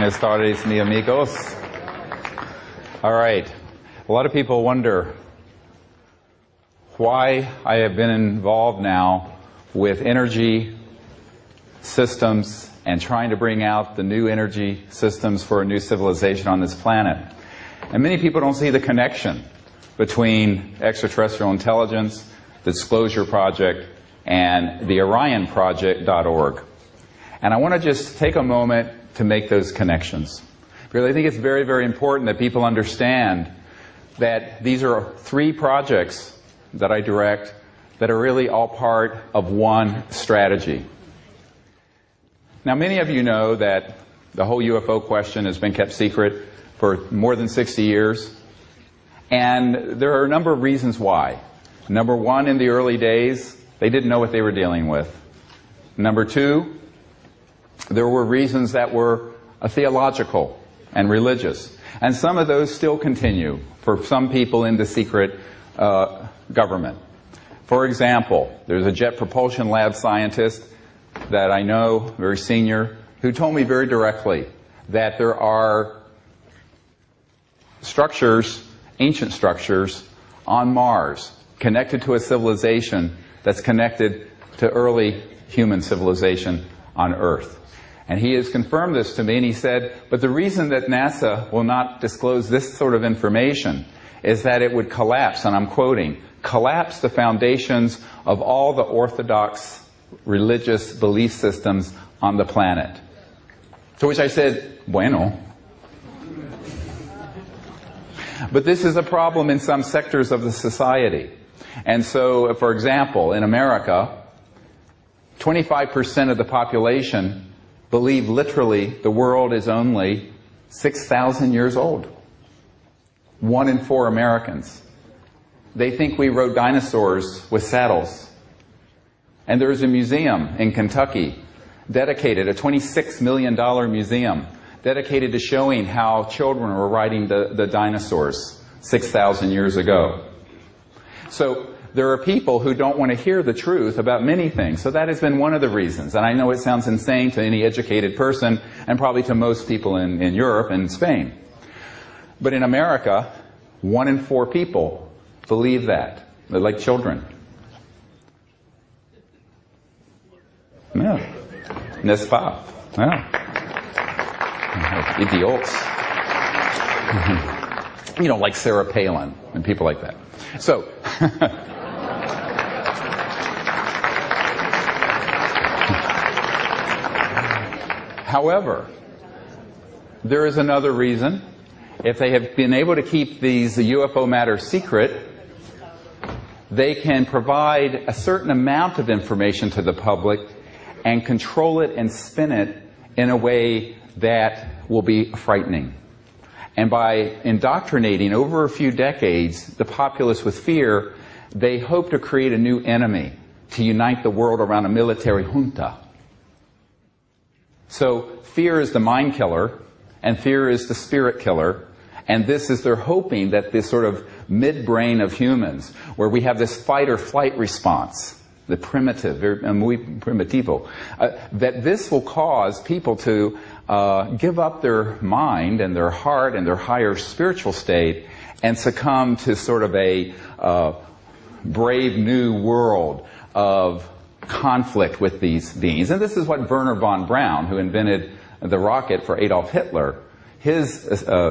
Buenas tardes, mi amigos. All right. A lot of people wonder why I have been involved now with energy systems and trying to bring out the new energy systems for a new civilization on this planet. And many people don't see the connection between extraterrestrial intelligence, the Disclosure Project, and the OrionProject.org. And I want to just take a moment to make those connections. Because I think it's very, very important that people understand that these are three projects that I direct that are really all part of one strategy. Now, many of you know that the whole UFO question has been kept secret for more than 60 years. And there are a number of reasons why. Number one, in the early days, they didn't know what they were dealing with. Number two, there were reasons that were theological and religious. And some of those still continue for some people in the secret government. For example, there's a Jet Propulsion Lab scientist that I know, very senior, who told me very directly that there are structures, ancient structures, on Mars connected to a civilization that's connected to early human civilization on Earth. And he has confirmed this to me, and he said, but the reason that NASA will not disclose this sort of information is that it would collapse, and I'm quoting, collapse the foundations of all the orthodox religious belief systems on the planet. To which I said, bueno. But this is a problem in some sectors of the society. And so, for example, in America, 25% of the population believe literally the world is only 6,000 years old. 1 in 4 Americans. They think we rode dinosaurs with saddles. And there's a museum in Kentucky dedicated, a $26 million museum, dedicated to showing how children were riding the dinosaurs 6,000 years ago. So there are people who don't want to hear the truth about many things. So that has been one of the reasons. And I know it sounds insane to any educated person, and probably to most people in Europe and Spain. But in America, 1 in 4 people believe that. They're like children. Yeah. N'est-ce pas? Yeah. Idiots. You know, like Sarah Palin and people like that. So, however, there is another reason. If they have been able to keep these UFO matters secret, they can provide a certain amount of information to the public and control it and spin it in a way that will be frightening. And by indoctrinating over a few decades the populace with fear, they hope to create a new enemy to unite the world around a military junta. So fear is the mind killer, and fear is the spirit killer, and this is they're hoping that this sort of midbrain of humans, where we have this fight or flight response, the primitive, muy primitivo, that this will cause people to give up their mind and their heart and their higher spiritual state and succumb to sort of a brave new world of conflict with these beings. And this is what Wernher von Braun, who invented the rocket for Adolf Hitler, his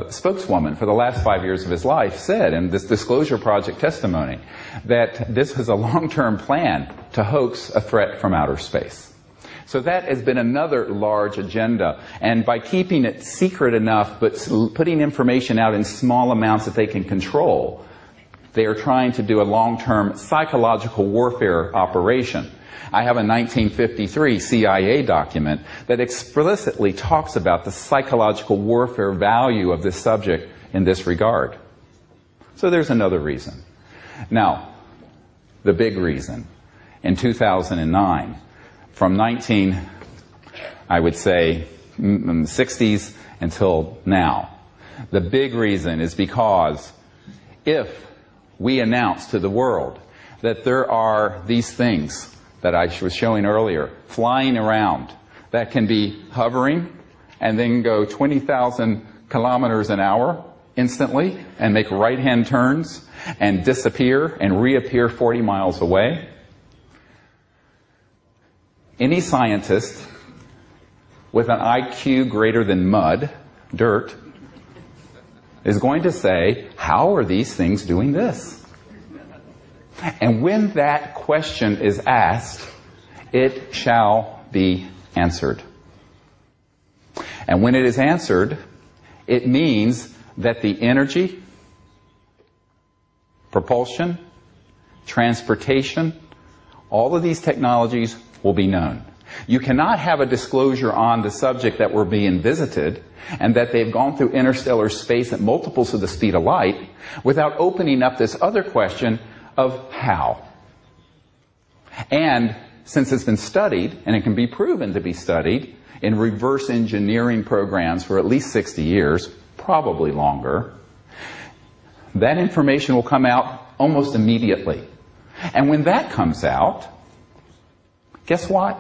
spokeswoman for the last 5 years of his life, said in this Disclosure Project testimony that this was a long-term plan to hoax a threat from outer space. So that has been another large agenda. And by keeping it secret enough, but putting information out in small amounts that they can control, they are trying to do a long-term psychological warfare operation. I have a 1953 CIA document that explicitly talks about the psychological warfare value of this subject in this regard. So there's another reason. Now, the big reason. In 2009, from I would say, 60s until now, the big reason is because if we announce to the world that there are these things that I was showing earlier, flying around, that can be hovering, and then go 20,000 kilometers an hour instantly and make right-hand turns and disappear and reappear 40 miles away. Any scientist with an IQ greater than mud, dirt, is going to say, how are these things doing this? And when that question is asked, it shall be answered. And when it is answered, it means that the energy, propulsion, transportation, all of these technologies will be known. You cannot have a disclosure on the subject that we're being visited and that they've gone through interstellar space at multiples of the speed of light without opening up this other question of how. And since it's been studied, and it can be proven to be studied in reverse engineering programs for at least 60 years, probably longer, that information will come out almost immediately. And when that comes out, guess what?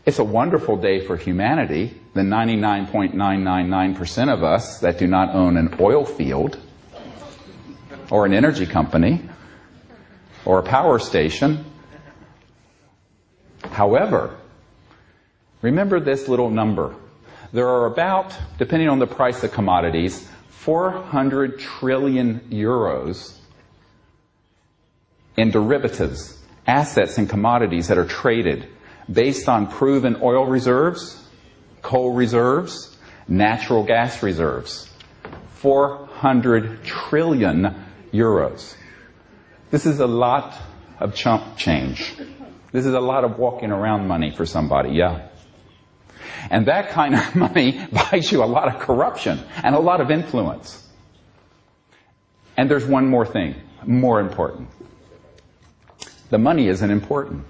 It's a wonderful day for humanity, the 99.999% of us that do not own an oil field or an energy company or a power station. However, remember this little number. There are about, depending on the price of commodities, 400 trillion euros in derivatives, assets and commodities that are traded based on proven oil reserves, coal reserves, natural gas reserves. 400 trillion euros. This is a lot of chump change. This is a lot of walking around money for somebody, yeah. And that kind of money buys you a lot of corruption and a lot of influence. And there's one more thing, more important. The money isn't important.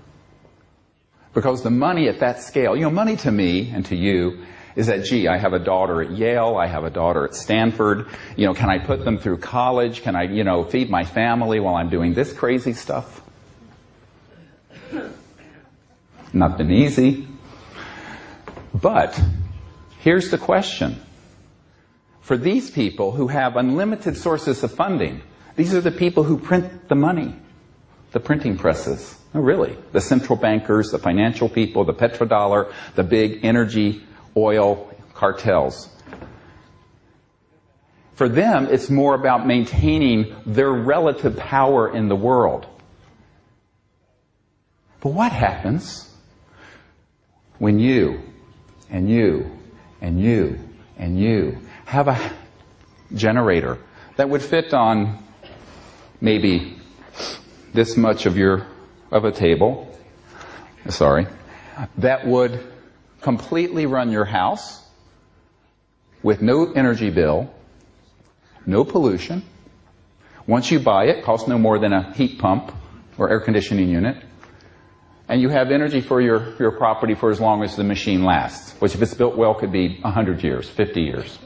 Because the money at that scale, money to me and to you is that, gee, I have a daughter at Yale, I have a daughter at Stanford, can I put them through college? Can I, feed my family while I'm doing this crazy stuff? Not been easy. But here's the question. For these people who have unlimited sources of funding, these are the people who print the money, the printing presses. No, really. The central bankers, the financial people, the petrodollar, the big energy, oil cartels. For them, it's more about maintaining their relative power in the world. But what happens when you and you and you and you have a generator that would fit on maybe this much of a table, that would completely run your house with no energy bill, no pollution. Once you buy it, it costs no more than a heat pump or air conditioning unit. And you have energy for your property for as long as the machine lasts, which if it's built well could be 100 years, 50 years.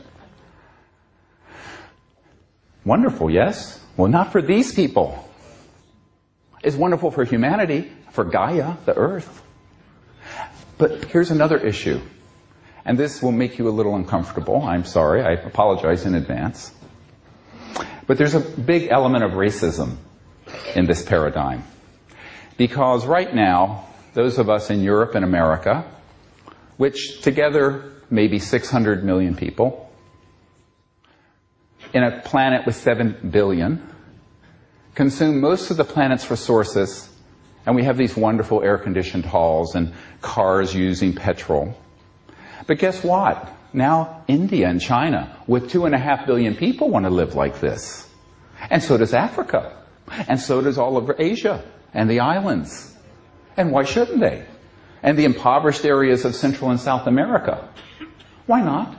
Wonderful, yes? Well, not for these people. It's wonderful for humanity, for Gaia, the earth. But here's another issue. And this will make you a little uncomfortable. I'm sorry. I apologize in advance. But there's a big element of racism in this paradigm. Because right now, those of us in Europe and America, which together maybe 600 million people, in a planet with 7 billion, consume most of the planet's resources, and we have these wonderful air-conditioned halls and cars using petrol. But guess what? Now India and China, with 2.5 billion people, want to live like this. And so does Africa. And so does all of Asia and the islands. And why shouldn't they? And the impoverished areas of Central and South America. Why not?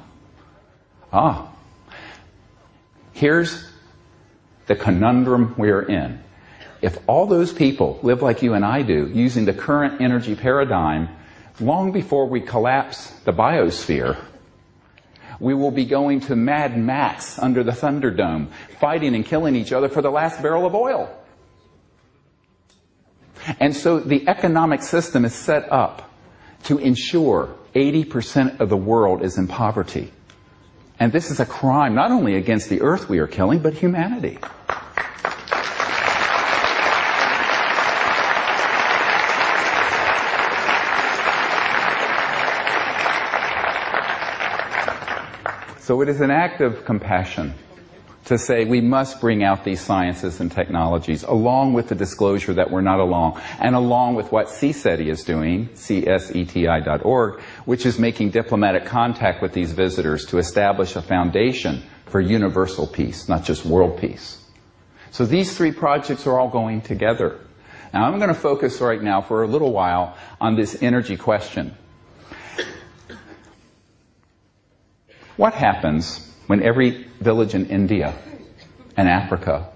Here's the conundrum we're in. If all those people live like you and I do, using the current energy paradigm, long before we collapse the biosphere, we will be going to Mad Max under the Thunderdome, fighting and killing each other for the last barrel of oil. And so the economic system is set up to ensure 80% of the world is in poverty. And this is a crime not only against the earth we are killing, but humanity. So it is an act of compassion to say we must bring out these sciences and technologies, along with the disclosure that we're not alone, and along with what CSETI is doing, CSETI.org, which is making diplomatic contact with these visitors to establish a foundation for universal peace, not just world peace. So these three projects are all going together. Now I'm going to focus right now for a little while on this energy question. What happens when every village in India and Africa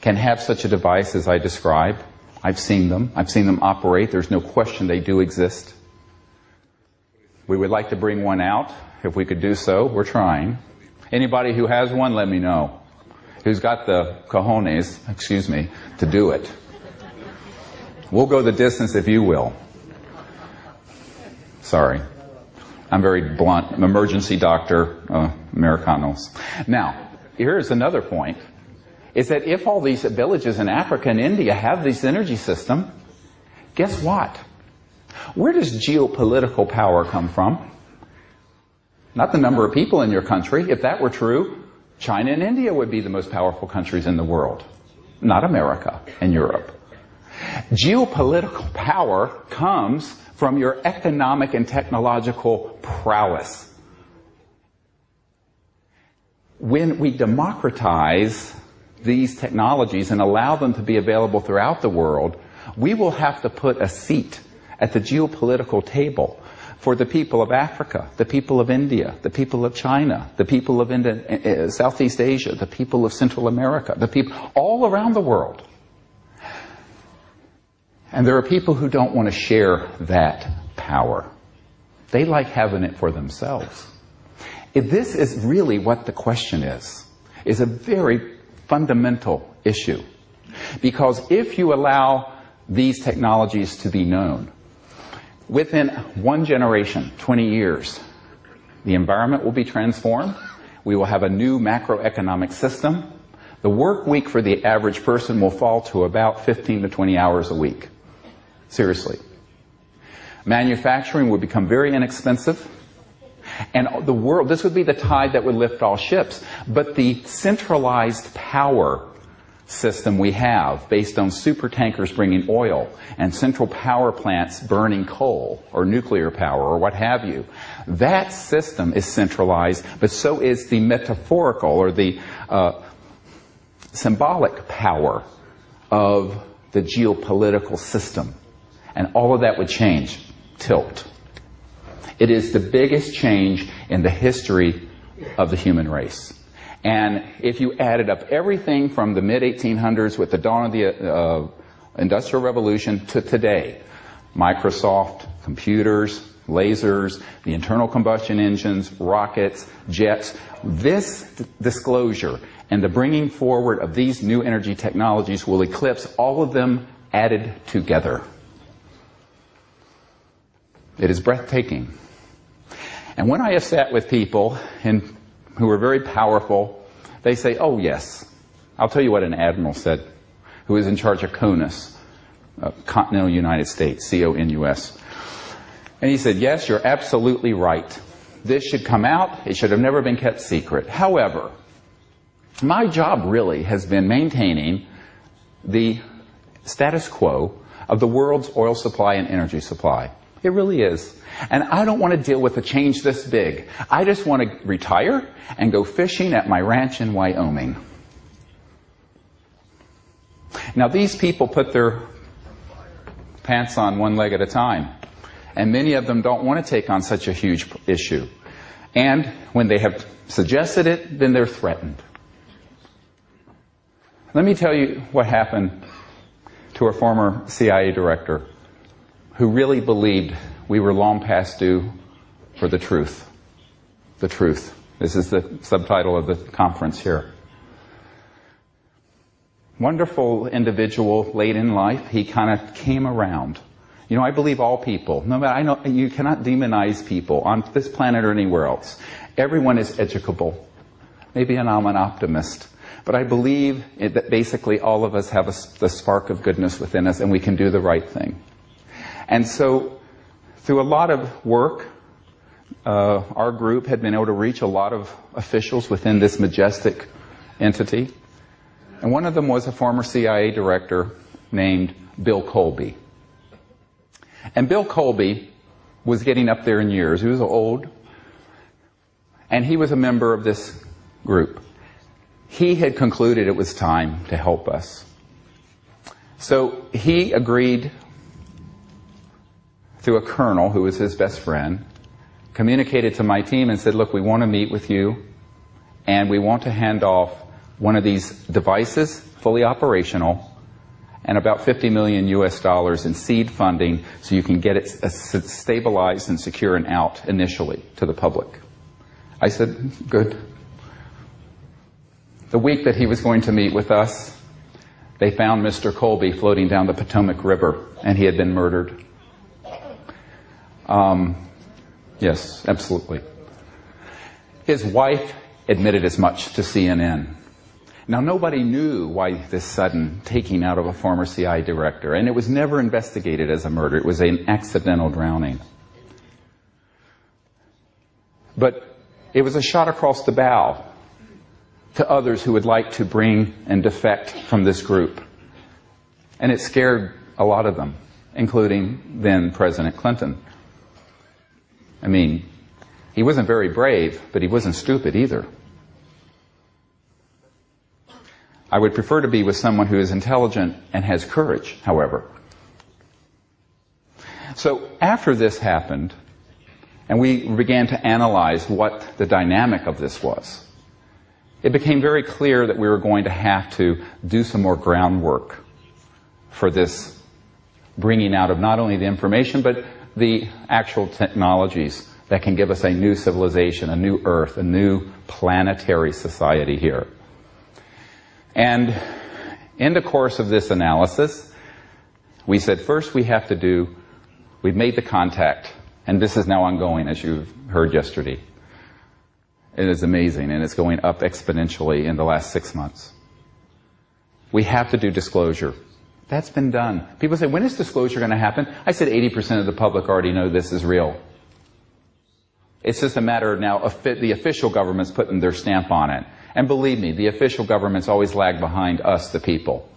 can have such a device as I describe? I've seen them operate. There's no question they do exist. We would like to bring one out. If we could do so, we're trying. Anybody who has one, let me know. Who's got the cojones, to do it. We'll go the distance if you will. Sorry. I'm very blunt. I'm emergency doctor, Americanos. Now, here's another point, is that if all these villages in Africa and India have this energy system, guess what? Where does geopolitical power come from? Not the number of people in your country. If that were true, China and India would be the most powerful countries in the world, not America and Europe. Geopolitical power comes from your economic and technological prowess. When we democratize these technologies and allow them to be available throughout the world, we will have to put a seat at the geopolitical table for the people of Africa, the people of India, the people of China, the people of Southeast Asia, the people of Central America, the people all around the world. And there are people who don't want to share that power. They like having it for themselves. This is really what the question is a very fundamental issue. Because if you allow these technologies to be known, within one generation, 20 years, the environment will be transformed. We will have a new macroeconomic system. The work week for the average person will fall to about 15 to 20 hours a week. Seriously. Manufacturing would become very inexpensive. And the world, this would be the tide that would lift all ships. But the centralized power system we have, based on super tankers bringing oil and central power plants burning coal or nuclear power or what have you, that system is centralized, but so is the metaphorical or the symbolic power of the geopolitical system. And all of that would change, tilt. It is the biggest change in the history of the human race. And if you added up everything from the mid-1800s with the dawn of the Industrial Revolution to today, Microsoft, computers, lasers, the internal combustion engines, rockets, jets, this disclosure and the bringing forward of these new energy technologies will eclipse all of them added together. It is breathtaking. And when I have sat with people who are very powerful, they say, oh yes. I'll tell you what an admiral said, who is in charge of CONUS, Continental United States, C-O-N-U-S. And he said, yes, you're absolutely right. This should come out. It should have never been kept secret. However, my job really has been maintaining the status quo of the world's oil supply and energy supply. It really is. And I don't want to deal with a change this big. I just want to retire and go fishing at my ranch in Wyoming. Now, these people put their pants on one leg at a time. And many of them don't want to take on such a huge issue. And when they have suggested it, then they're threatened. Let me tell you what happened to a former CIA director who really believed we were long past due for the truth. The truth. This is the subtitle of the conference here. Wonderful individual late in life. He kind of came around. You know, I believe all people, no matter, I know you cannot demonize people on this planet or anywhere else. Everyone is educable. Maybe I'm an optimist. But I believe that basically all of us have the spark of goodness within us and we can do the right thing. And so, through a lot of work, our group had been able to reach a lot of officials within this majestic entity. And one of them was a former CIA director named Bill Colby. And Bill Colby was getting up there in years. He was old. And he was a member of this group. He had concluded it was time to help us. So he agreed through a colonel who was his best friend, communicated to my team and said, look, we want to meet with you and we want to hand off one of these devices, fully operational, and about $50 million US in seed funding so you can get it stabilized and secure and out initially to the public. I said, good. The week that he was going to meet with us, they found Mr. Colby floating down the Potomac River, and he had been murdered. Yes, absolutely. His wife admitted as much to CNN. Now, nobody knew why this sudden taking out of a former CIA director, and it was never investigated as a murder. It was an accidental drowning. But it was a shot across the bow to others who would like to bring and defect from this group. And it scared a lot of them, including then President Clinton. I mean, he wasn't very brave, but he wasn't stupid either. I would prefer to be with someone who is intelligent and has courage, however. So after this happened, and we began to analyze what the dynamic of this was, it became very clear that we were going to have to do some more groundwork for this bringing out of not only the information, but the actual technologies that can give us a new civilization, a new Earth, a new planetary society here. And in the course of this analysis, we said first we've made the contact, and this is now ongoing, as you heard yesterday. It is amazing, and it's going up exponentially in the last 6 months. We have to do disclosure. That's been done. People say, when is disclosure going to happen? I said 80% of the public already know this is real. It's just a matter of now the official government's putting their stamp on it. And believe me, the official governments always lag behind us, the people.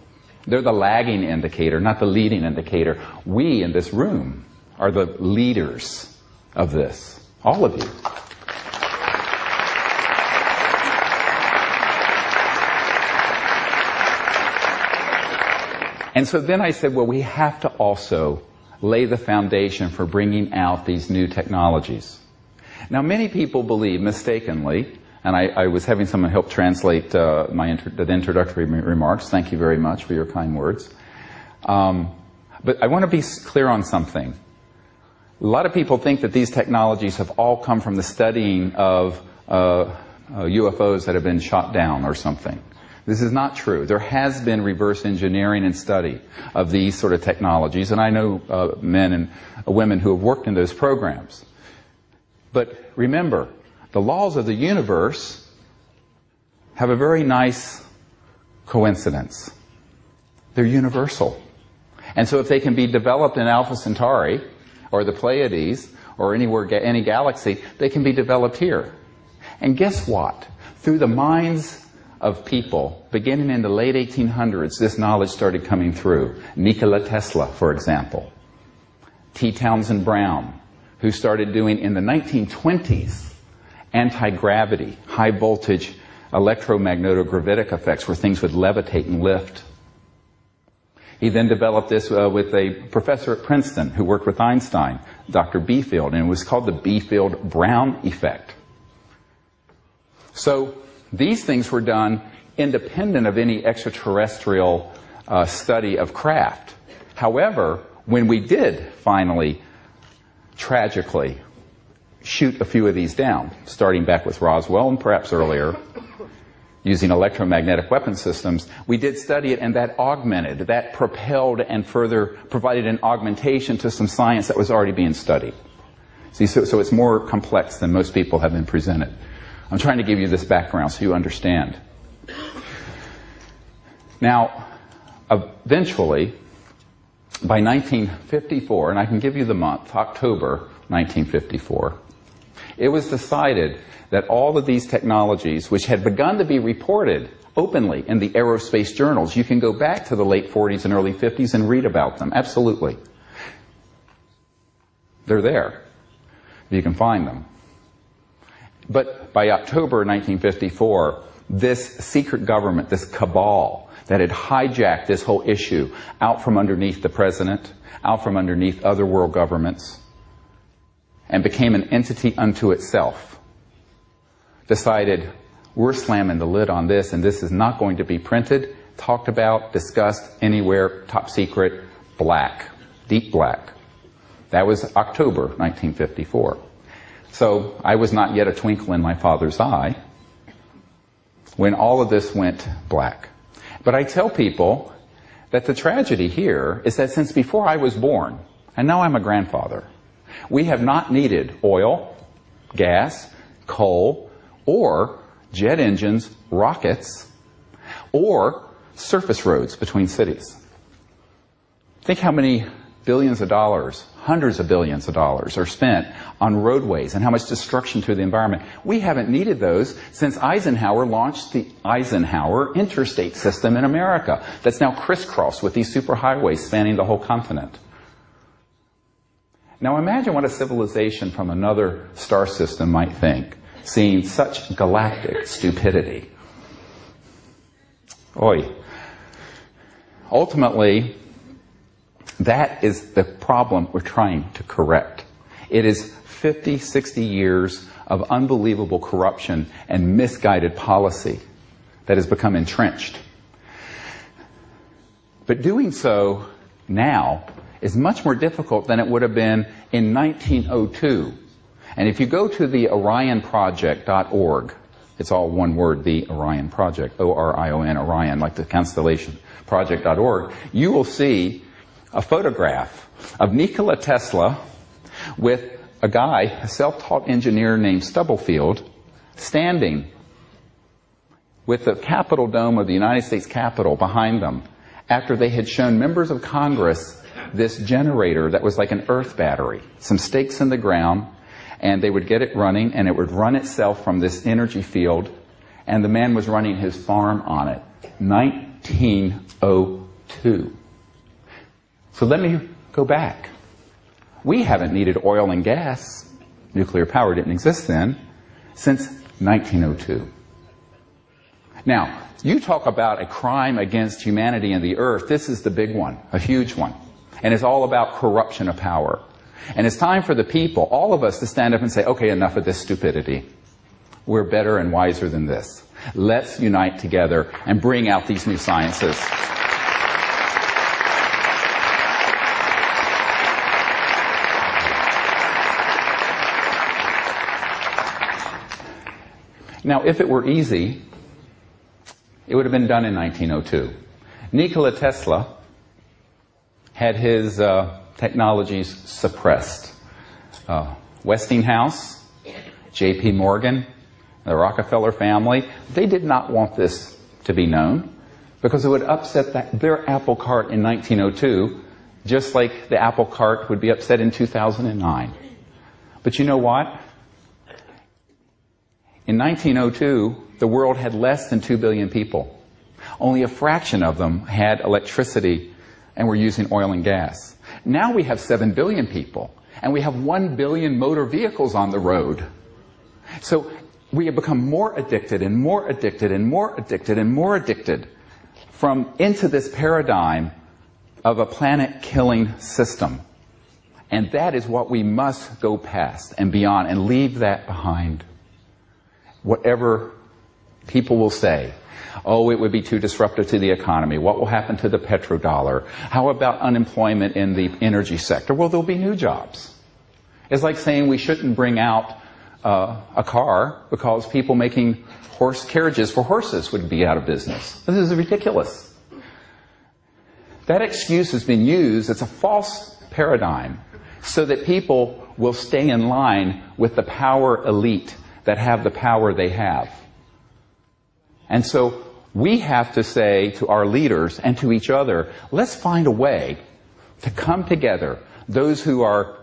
They're the lagging indicator, not the leading indicator. We in this room are the leaders of this. All of you. And so then I said, well, we have to also lay the foundation for bringing out these new technologies. Now, many people believe, mistakenly, and I was having someone help translate the introductory remarks. Thank you very much for your kind words. But I want to be clear on something. A lot of people think that these technologies have all come from the studying of UFOs that have been shot down or something. This is not true. There has been reverse engineering and study of these sort of technologies, and I know men and women who have worked in those programs. But remember, the laws of the universe have a very nice coincidence. They're universal. And so if they can be developed in Alpha Centauri, or the Pleiades, or any galaxy, they can be developed here. And guess what? Through the minds of people, beginning in the late 1800s, this knowledge started coming through. Nikola Tesla, for example. T. Townsend Brown, who started doing in the 1920s anti-gravity, high-voltage electromagnetic effects where things would levitate and lift. He then developed this with a professor at Princeton who worked with Einstein, Dr. Biefeld, and it was called the Biefeld-Brown effect. So these things were done independent of any extraterrestrial study of craft. However, when we did finally, tragically, shoot a few of these down, starting back with Roswell and perhaps earlier, using electromagnetic weapon systems, we did study it, and that augmented, that propelled and further provided an augmentation to some science that was already being studied. See, so it's more complex than most people have been presented. I'm trying to give you this background so you understand. Now, eventually, by 1954, and I can give you the month, October 1954, it was decided that all of these technologies, which had begun to be reported openly in the aerospace journals, you can go back to the late 40s and early 50s and read about them, absolutely. They're there. You can find them. But by October 1954, this secret government, this cabal that had hijacked this whole issue out from underneath the president, out from underneath other world governments, and became an entity unto itself, decided, we're slamming the lid on this, and this is not going to be printed, talked about, discussed anywhere, top secret, black, deep black. That was October 1954. So I was not yet a twinkle in my father's eye when all of this went black. But I tell people that the tragedy here is that since before I was born, and now I'm a grandfather, we have not needed oil, gas, coal, or jet engines, rockets, or surface roads between cities. Think how many billions of dollars, hundreds of billions of dollars are spent on roadways and how much destruction to the environment. We haven't needed those since Eisenhower launched the Eisenhower interstate system in America that's now crisscrossed with these superhighways spanning the whole continent. Now imagine what a civilization from another star system might think, seeing such galactic stupidity. Oy. Ultimately, that is the problem we're trying to correct. It is 50, 60 years of unbelievable corruption and misguided policy that has become entrenched. But doing so now is much more difficult than it would have been in 1902. And if you go to the orionproject.org, it's all one word, the Orion Project, O-R-I-O-N, Orion, like the constellation, project.org, you will see a photograph of Nikola Tesla with a guy, a self-taught engineer named Stubblefield, standing with the Capitol dome of the United States Capitol behind them after they had shown members of Congress this generator that was like an earth battery, some stakes in the ground, and they would get it running, and it would run itself from this energy field, and the man was running his farm on it. 1902. So let me go back. We haven't needed oil and gas, nuclear power didn't exist then, since 1902. Now, you talk about a crime against humanity and the earth. This is the big one, a huge one. And it's all about corruption of power. And it's time for the people, all of us, to stand up and say, okay, enough of this stupidity. We're better and wiser than this. Let's unite together and bring out these new sciences. Now, if it were easy, it would have been done in 1902. Nikola Tesla had his technologies suppressed. Westinghouse, J.P. Morgan, the Rockefeller family, they did not want this to be known because it would upset their apple cart in 1902, just like the apple cart would be upset in 2009. But you know what? In 1902, the world had less than 2 billion people. Only a fraction of them had electricity and were using oil and gas. Now we have 7 billion people, and we have 1 billion motor vehicles on the road. So we have become more addicted and more addicted and more addicted and more addicted into this paradigm of a planet-killing system. And that is what we must go past and beyond and leave that behind. Whatever people will say, oh, it would be too disruptive to the economy. What will happen to the petrodollar? How about unemployment in the energy sector? Well, there'll be new jobs. It's like saying we shouldn't bring out a car because people making horse carriages for horses would be out of business. This is ridiculous. That excuse has been used. It's a false paradigm so that people will stay in line with the power elite that have the power they have. And so we have to say to our leaders and to each other, let's find a way to come together. Those who are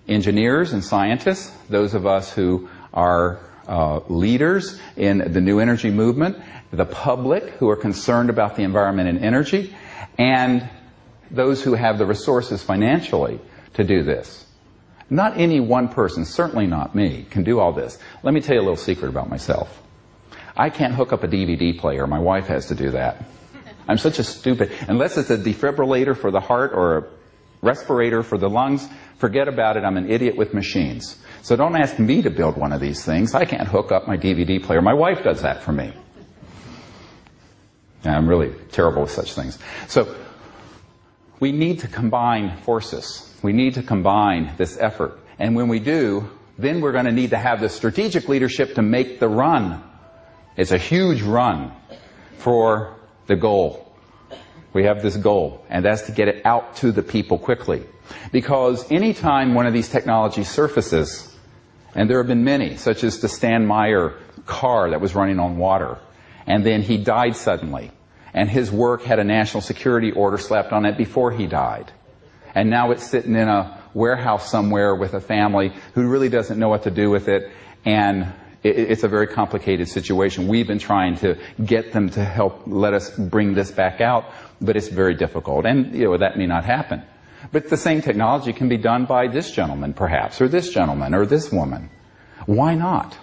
engineers and scientists, those of us who are leaders in the new energy movement, the public who are concerned about the environment and energy, and those who have the resources financially to do this. Not any one person, certainly not me, can do all this. Let me tell you a little secret about myself. I can't hook up a DVD player. My wife has to do that. I'm such a stupid... Unless it's a defibrillator for the heart or a respirator for the lungs, forget about it. I'm an idiot with machines. So don't ask me to build one of these things. I can't hook up my DVD player. My wife does that for me. And I'm really terrible with such things. So we need to combine forces. We need to combine this effort. And when we do, then we're going to need to have the strategic leadership to make the run. It's a huge run for the goal. We have this goal, and that's to get it out to the people quickly. Because anytime one of these technologies surfaces, and there have been many, such as the Stan Meyer car that was running on water, and then he died suddenly, and his work had a national security order slapped on it before he died. And now it's sitting in a warehouse somewhere with a family who really doesn't know what to do with it, and it's a very complicated situation. We've been trying to get them to help let us bring this back out, but it's very difficult. And that may not happen. But the same technology can be done by this gentleman, perhaps, or this gentleman, or this woman. Why not?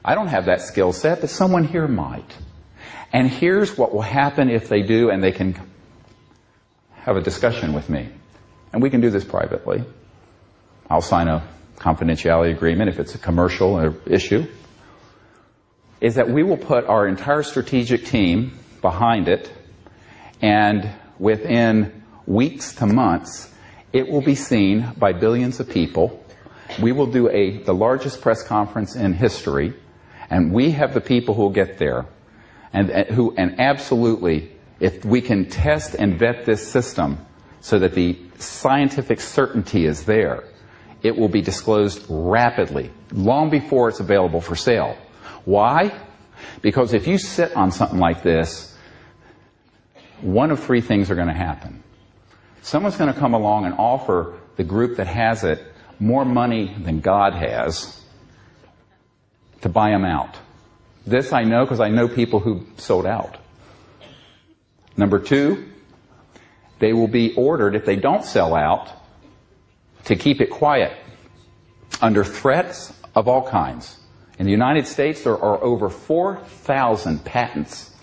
I don't have that skill set, but someone here might. And here's what will happen if they do, and they can have a discussion with me. And we can do this privately. I'll sign a confidentiality agreement if it's a commercial issue, is that we will put our entire strategic team behind it, and within weeks to months, it will be seen by billions of people. We will do the largest press conference in history, and we have the people who will get there, and absolutely, if we can test and vet this system so that the scientific certainty is there, it will be disclosed rapidly, long before it's available for sale. Why? Because if you sit on something like this, one of three things are going to happen. Someone's going to come along and offer the group that has it more money than God has to buy them out. This I know because I know people who sold out. Number two, they will be ordered, if they don't sell out, to keep it quiet under threats of all kinds. In the United States, there are over 4,000 patents.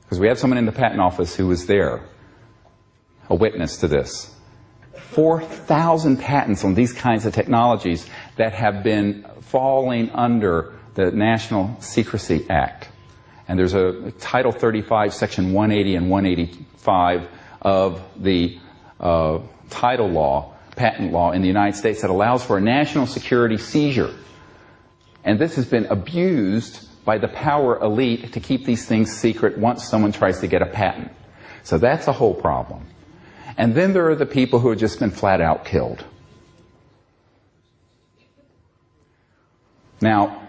Because we had someone in the patent office who was there, a witness to this. 4,000 patents on these kinds of technologies that have been falling under the National Secrecy Act. And there's a Title 35, Section 180 and 185 of the title law, patent law in the United States that allows for a national security seizure. And this has been abused by the power elite to keep these things secret once someone tries to get a patent. So that's a whole problem. And then there are the people who have just been flat out killed. Now,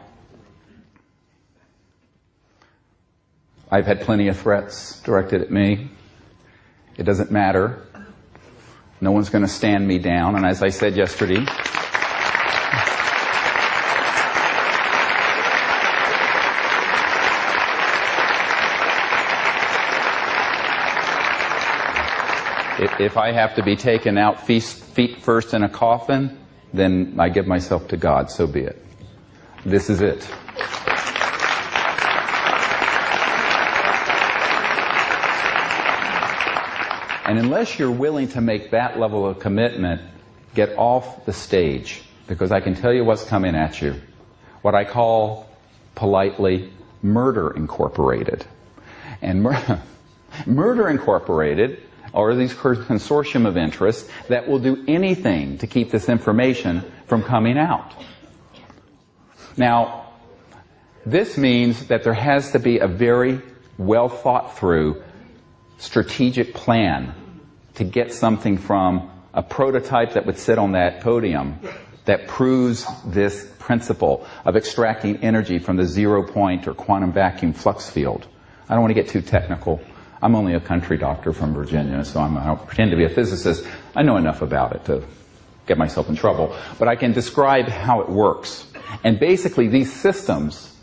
I've had plenty of threats directed at me. It doesn't matter. No one's going to stand me down. And as I said yesterday, if I have to be taken out feet first in a coffin, then I give myself to God. So be it. This is it. And unless you're willing to make that level of commitment, get off the stage. Because I can tell you what's coming at you. What I call, politely, Murder Incorporated. And Murder Incorporated are these consortium of interests that will do anything to keep this information from coming out. Now, this means that there has to be a very well thought through strategic plan to get something from a prototype that would sit on that podium that proves this principle of extracting energy from the 0 point or quantum vacuum flux field. I don't want to get too technical. I'm only a country doctor from Virginia, so I don't pretend to be a physicist. I know enough about it to get myself in trouble. But I can describe how it works. And basically these systems,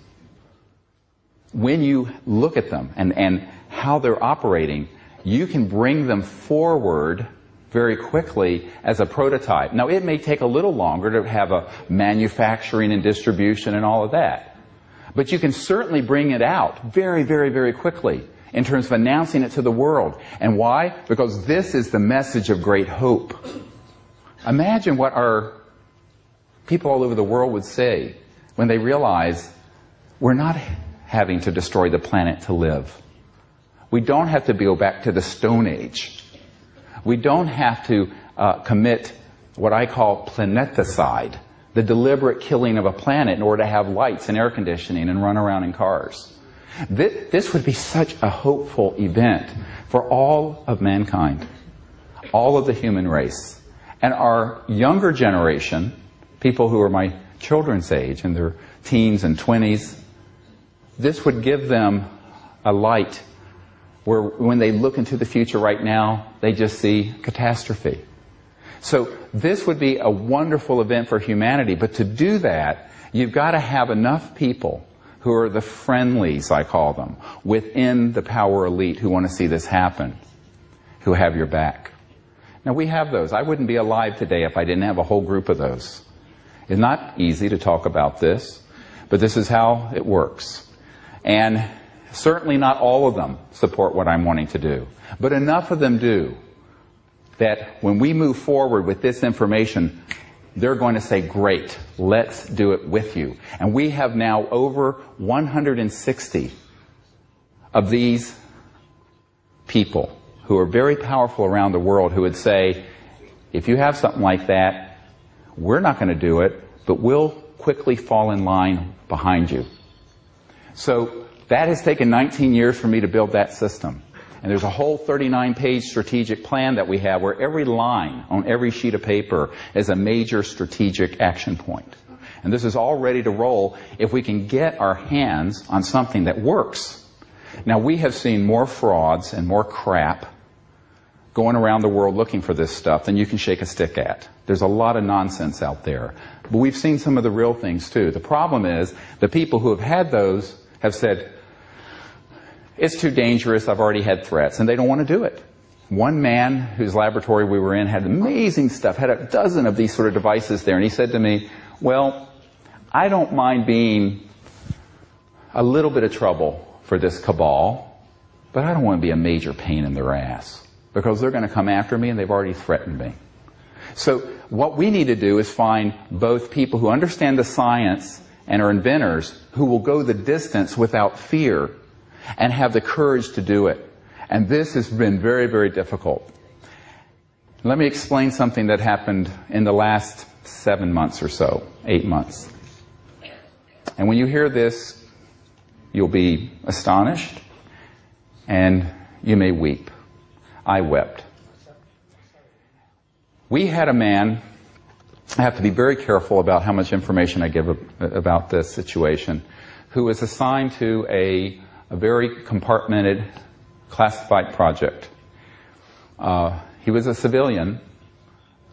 when you look at them and how they're operating, you can bring them forward very quickly as a prototype. Now, it may take a little longer to have a manufacturing and distribution and all of that. But you can certainly bring it out very, very, very quickly in terms of announcing it to the world. And why? Because this is the message of great hope. Imagine what our people all over the world would say when they realize we're not having to destroy the planet to live. We don't have to go back to the Stone Age. We don't have to commit what I call planeticide, the deliberate killing of a planet in order to have lights and air conditioning and run around in cars. This would be such a hopeful event for all of mankind, all of the human race. And our younger generation, people who are my children's age, in their teens and 20s, this would give them a light where when they look into the future right now, they just see catastrophe. So this would be a wonderful event for humanity, but to do that, you've got to have enough people who are the friendlies, I call them, within the power elite who want to see this happen, who have your back. Now, we have those. I wouldn't be alive today if I didn't have a whole group of those. It's not easy to talk about this, but this is how it works. And certainly not all of them support what I'm wanting to do, but enough of them do that when we move forward with this information, they're going to say, great, let's do it with you. And we have now over 160 of these people who are very powerful around the world who would say, if you have something like that, we're not going to do it, but we'll quickly fall in line behind you. So that has taken 19 years for me to build that system. And there's a whole 39-page strategic plan that we have where every line on every sheet of paper is a major strategic action point. And this is all ready to roll if we can get our hands on something that works. Now, we have seen more frauds and more crap going around the world looking for this stuff than you can shake a stick at. There's a lot of nonsense out there. But we've seen some of the real things, too. The problem is the people who have had those have said, it's too dangerous, I've already had threats, and they don't want to do it. One man whose laboratory we were in had amazing stuff, had a dozen of these sort of devices there, and he said to me, well, I don't mind being a little bit of trouble for this cabal, but I don't want to be a major pain in their ass, because they're going to come after me and they've already threatened me. So what we need to do is find both people who understand the science and are inventors who will go the distance without fear and have the courage to do it. And this has been very, very difficult. Let me explain something that happened in the last 7 months or so, 8 months. And when you hear this, you'll be astonished and you may weep. I wept. We had a man, I have to be very careful about how much information I give about this situation, who was assigned to a very compartmented, classified project. He was a civilian,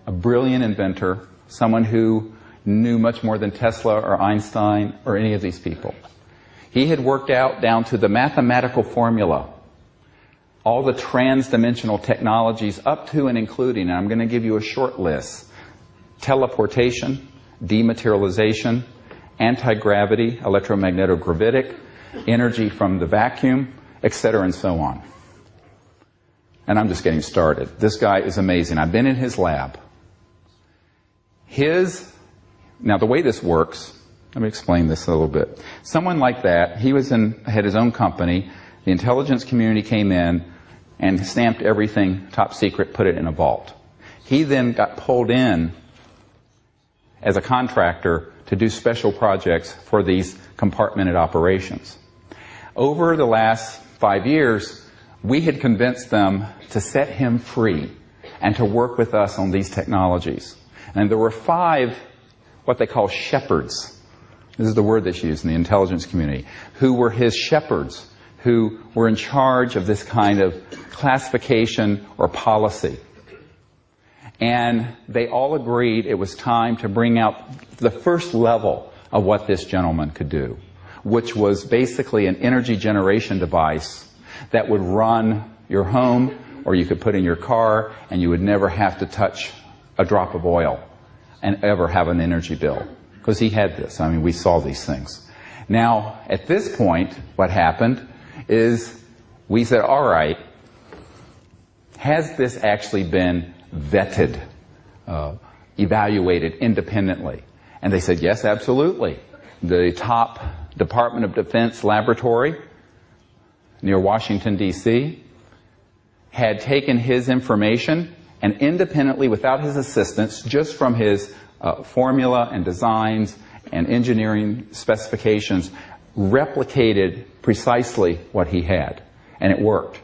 a brilliant inventor, someone who knew much more than Tesla or Einstein or any of these people. He had worked out down to the mathematical formula all the trans-dimensional technologies up to and including, and I'm going to give you a short list, teleportation, dematerialization, anti-gravity, electromagnetic-gravitic, energy from the vacuum, etc., and so on. And I'm just getting started. This guy is amazing. I've been in his lab. Now the way this works, let me explain this a little bit. Someone like that, had his own company, the intelligence community came in and stamped everything top secret, put it in a vault. He then got pulled in as a contractor to do special projects for these compartmented operations. Over the last 5 years, we had convinced them to set him free and to work with us on these technologies. And there were 5 what they call shepherds. This is the word that's used in the intelligence community, who were his shepherds, who were in charge of this kind of classification or policy. And they all agreed it was time to bring out the first level of what this gentleman could do, which was basically an energy generation device that would run your home, or you could put in your car, and you would never have to touch a drop of oil and ever have an energy bill. Because he had this. I mean, we saw these things. Now, at this point, what happened is we said, all right, has this actually been vetted, evaluated independently? And they said, yes, absolutely. The top Department of Defense laboratory near Washington, D.C., had taken his information and independently, without his assistance, just from his formula and designs and engineering specifications, replicated precisely what he had. And it worked.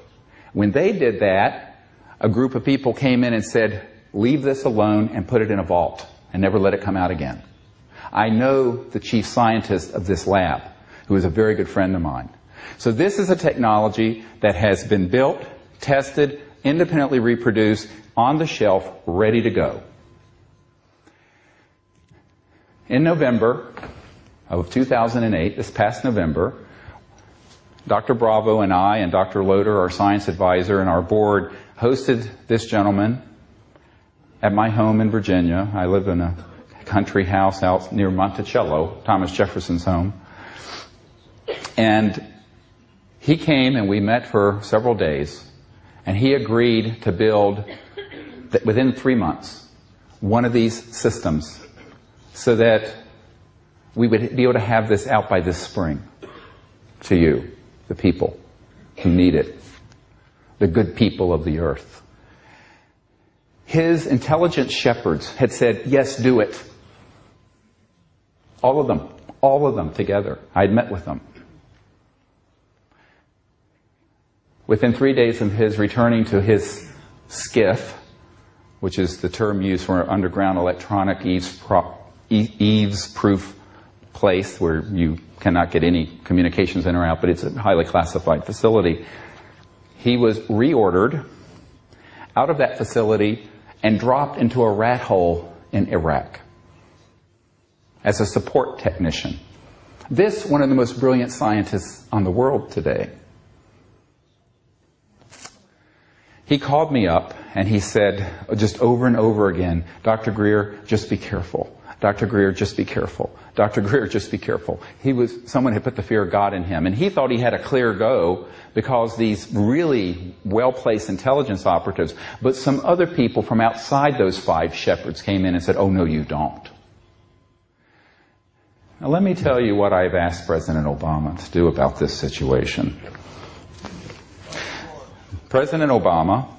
When they did that, a group of people came in and said, leave this alone and put it in a vault and never let it come out again. I know the chief scientist of this lab, who is a very good friend of mine. So this is a technology that has been built, tested, independently reproduced, on the shelf, ready to go. In November of 2008, this past November, Dr. Bravo and I and Dr. Loader, our science advisor, and our board hosted this gentleman at my home in Virginia. I live in a country house out near Monticello, Thomas Jefferson's home. And he came and we met for several days, and he agreed to build, within 3 months, one of these systems so that we would be able to have this out by this spring to you, the people who need it, the good people of the earth. His intelligent shepherds had said, yes, do it. All of them together. I'd met with them. Within 3 days of his returning to his skiff, which is the term used for an underground electronic eaves-proof place where you cannot get any communications in or out, but it's a highly classified facility, he was reordered out of that facility and dropped into a rat hole in Iraq as a support technician. This, one of the most brilliant scientists on the world today. He called me up and he said, just over and over again, Dr. Greer, just be careful. Dr. Greer, just be careful. Dr. Greer, just be careful. Someone had put the fear of God in him, and he thought he had a clear go because these really well-placed intelligence operatives, but some other people from outside those 5 shepherds came in and said, oh, no, you don't. Now, let me tell you what I've asked President Obama to do about this situation. President Obama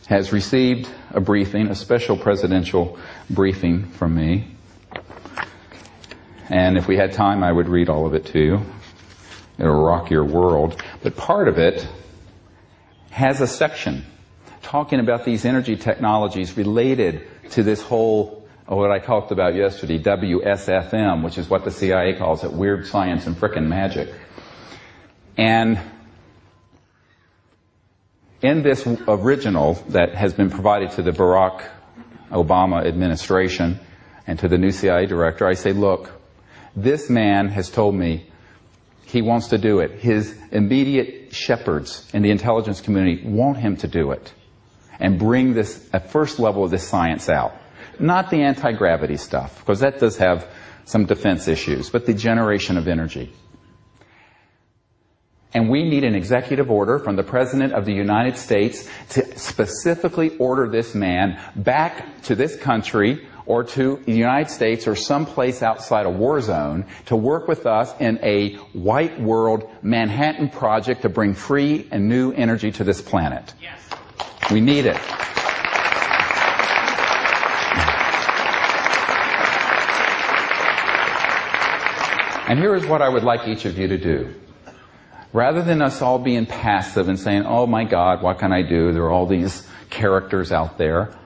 has received a briefing, a special presidential briefing from me. And if we had time, I would read all of it to you. It'll rock your world. But part of it has a section talking about these energy technologies related to this whole, what I talked about yesterday, WSFM, which is what the CIA calls it, weird science and frickin' magic. And in this original that has been provided to the Barack Obama administration and to the new CIA director, I say, look, this man has told me he wants to do it. His immediate shepherds in the intelligence community want him to do it and bring this, at first level of this science out. Not the anti-gravity stuff, because that does have some defense issues, but the generation of energy. And we need an executive order from the President of the United States to specifically order this man back to this country or to the United States or someplace outside a war zone to work with us in a white world Manhattan project to bring free and new energy to this planet. Yes. We need it. And here is what I would like each of you to do. Rather than us all being passive and saying, oh my God, what can I do? There are all these characters out there.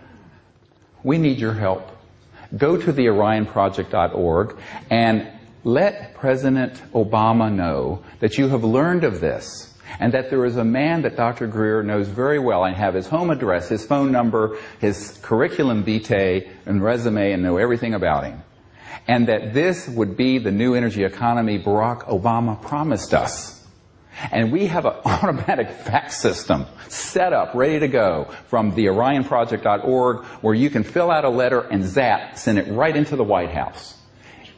We need your help. Go to the orionproject.org and let President Obama know that you have learned of this and that there is a man that Dr. Greer knows very well. I have his home address, his phone number, his curriculum vitae and resume, and know everything about him. And that this would be the new energy economy Barack Obama promised us. And we have an automatic fax system set up, ready to go from the orionproject.org, where you can fill out a letter and zap, send it right into the White House.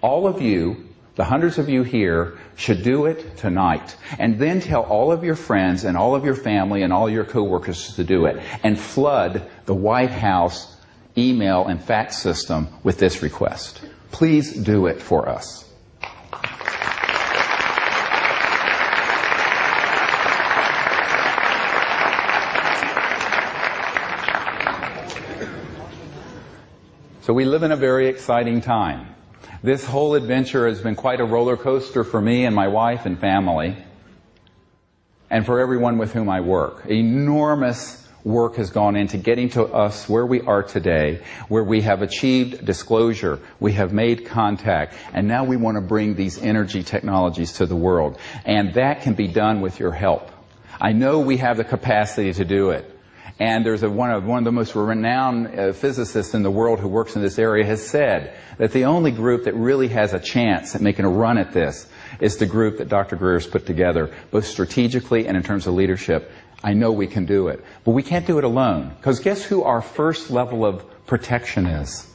All of you, the hundreds of you here, should do it tonight. And then tell all of your friends and all of your family and all your coworkers to do it. And flood the White House email and fax system with this request. Please do it for us. So we live in a very exciting time. This whole adventure has been quite a roller coaster for me and my wife and family, and for everyone with whom I work. Enormous work has gone into getting to us where we are today, where we have achieved disclosure, we have made contact, and now we want to bring these energy technologies to the world. And that can be done with your help. I know we have the capacity to do it. And there's one of the most renowned physicists in the world who works in this area has said that the only group that really has a chance at making a run at this is the group that Dr. Greer has put together, both strategically and in terms of leadership. I know we can do it. But we can't do it alone. Because guess who our first level of protection is?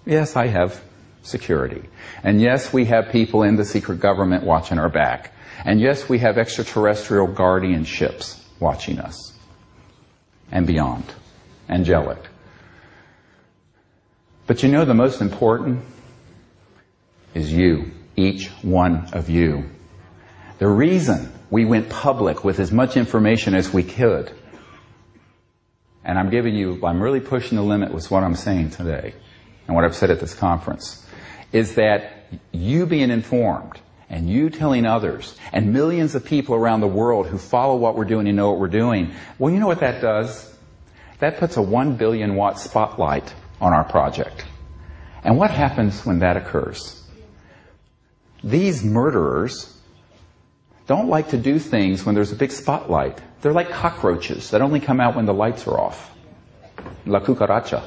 Yes, I have security. And yes, we have people in the secret government watching our back. And yes, we have extraterrestrial guardianships watching us. And beyond. Angelic. But you know the most important is you. Each one of you. The reason we went public with as much information as we could, and I'm really pushing the limit with what I'm saying today, and what I've said at this conference, is that you being informed, and you telling others, and millions of people around the world who follow what we're doing and know what we're doing, well, you know what that does? That puts a 1 billion watt spotlight on our project. And what happens when that occurs? These murderers don't like to do things when there's a big spotlight. They're like cockroaches that only come out when the lights are off. La cucaracha.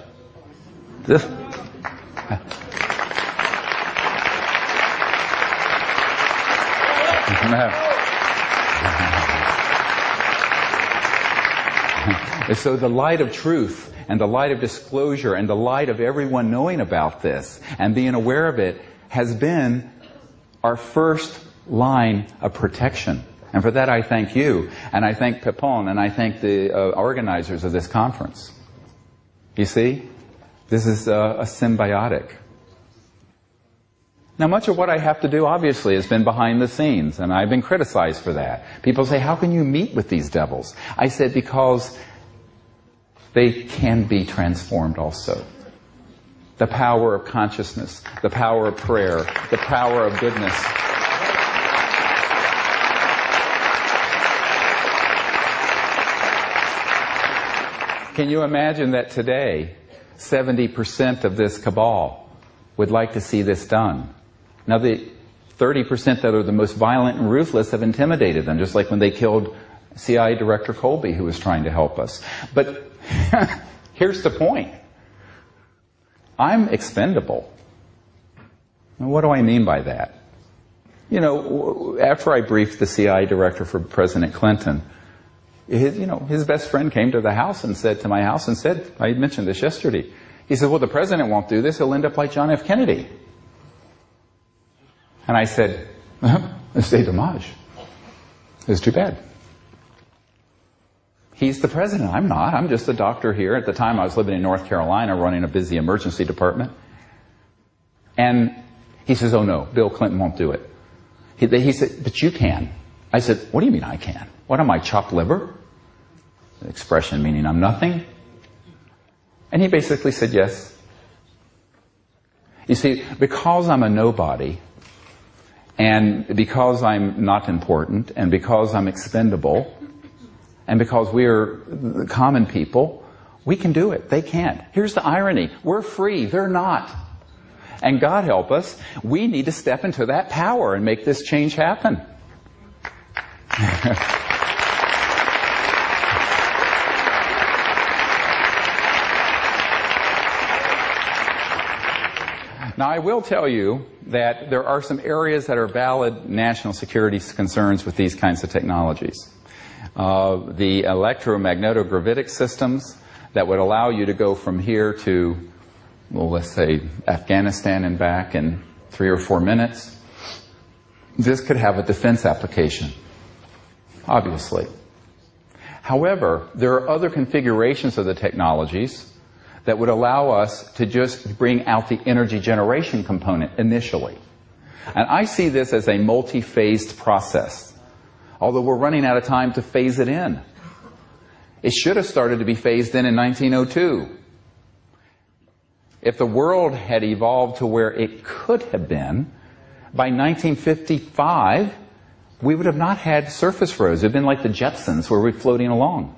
So the light of truth and the light of disclosure and the light of everyone knowing about this and being aware of it has been our first line of protection. And for that I thank you, and I thank Pepon, and I thank the organizers of this conference. You see, this is a symbiotic. Now, much of what I have to do, obviously, has been behind the scenes, and I've been criticized for that. People say, how can you meet with these devils? I said, because they can be transformed also. The power of consciousness, the power of prayer, the power of goodness. Can you imagine that today, 70% of this cabal would like to see this done? Now, the 30% that are the most violent and ruthless have intimidated them, just like when they killed CIA Director Colby, who was trying to help us. But here's the point. I'm expendable. And what do I mean by that? You know, after I briefed the CIA Director for President Clinton, his best friend came to the house and said, I had mentioned this yesterday. He said, well, the president won't do this. He'll end up like John F. Kennedy. And I said, c'est dommage. It's too bad. He's the president. I'm not. I'm just a doctor here. At the time, I was living in North Carolina running a busy emergency department. And he says, oh, no, Bill Clinton won't do it. He said, but you can. I said, what do you mean I can? What am I, chopped liver? An expression meaning I'm nothing. And he basically said yes. You see, because I'm a nobody, And because I'm not important, and because I'm expendable, and because we are common people, we can do it. They can't. Here's the irony. We're free. They're not. And God help us, we need to step into that power and make this change happen. Now, I will tell you that there are some areas that are valid national security concerns with these kinds of technologies. The electromagnetogravitic systems that would allow you to go from here to, well, let's say Afghanistan and back in 3 or 4 minutes. This could have a defense application, obviously. However, there are other configurations of the technologies that would allow us to just bring out the energy generation component initially. And I see this as a multi-phased process, although we're running out of time to phase it in. It should have started to be phased in 1902. If the world had evolved to where it could have been, by 1955, we would have not had surface roads. It would have been like the Jetsons, where we're floating along.